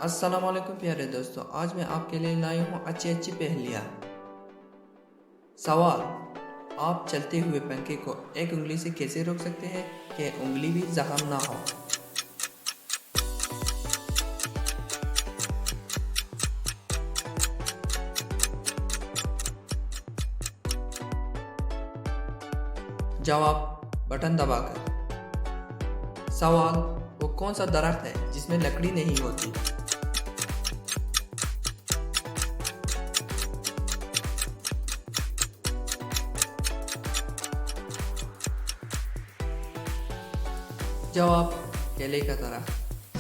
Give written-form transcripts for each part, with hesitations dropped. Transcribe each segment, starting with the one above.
अस्सलाम वालेकुम प्यारे दोस्तों, आज मैं आपके लिए लाई हूँ अच्छी पहेलियाँ। सवाल, आप चलते हुए पंखे को एक उंगली से कैसे रोक सकते हैं कि उंगली भी जख्म ना हो। जवाब, बटन दबाकर। सवाल, वो कौन सा दरख्त है जिसमें लकड़ी नहीं होती। जवाब, केले का दरख्त।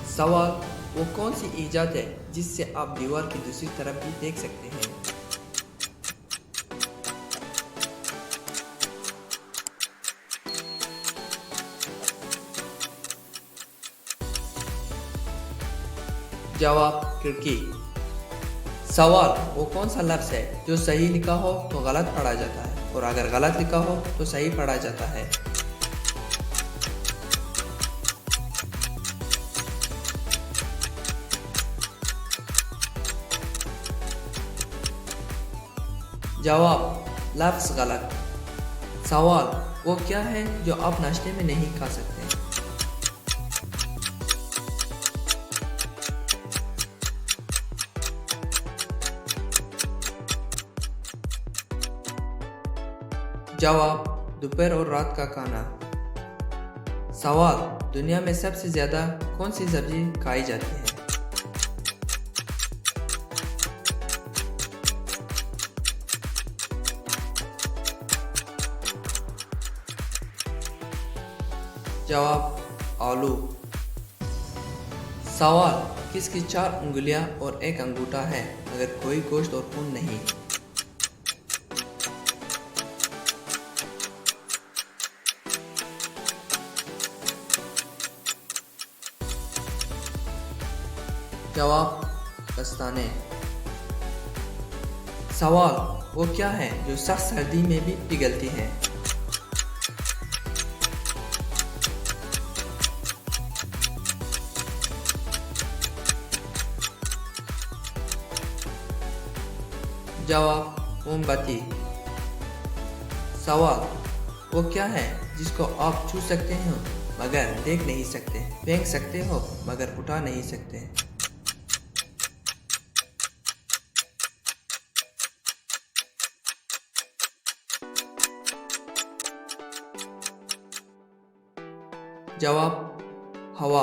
सवाल, वो कौन सी ईजाद है जिससे आप दीवार की दूसरी तरफ भी देख सकते हैं। जवाब, खिड़की। सवाल, वो कौन सा लफ्ज़ है जो सही लिखा हो तो गलत पढ़ा जाता है और अगर गलत लिखा हो तो सही पढ़ा जाता है। जवाब, लफ्ज़ गलत। सवाल, वो क्या है जो आप नाश्ते में नहीं खा सकते। जवाब, दोपहर और रात का खाना। सवाल, दुनिया में सबसे ज़्यादा कौन सी सब्जी खाई जाती है। जवाब, आलू। सवाल, किसकी 4 उंगलियां और 1 अंगूठा है अगर कोई गोश्त और खून नहीं। जवाब, दस्ताने। सवाल, वो क्या है जो सख्त सर्दी में भी पिघलती है। जवाब, मोमबत्ती। सवाल, वो क्या है जिसको आप छू सकते हो मगर देख नहीं सकते, फेंक सकते हो मगर उठा नहीं सकते। जवाब, हवा।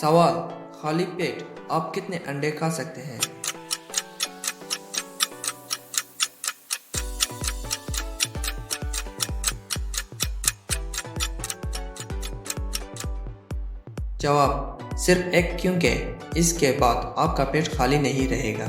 सवाल, खाली पेट आप कितने अंडे खा सकते हैं। जवाब, सिर्फ एक, क्योंकि इसके बाद आपका पेट खाली नहीं रहेगा।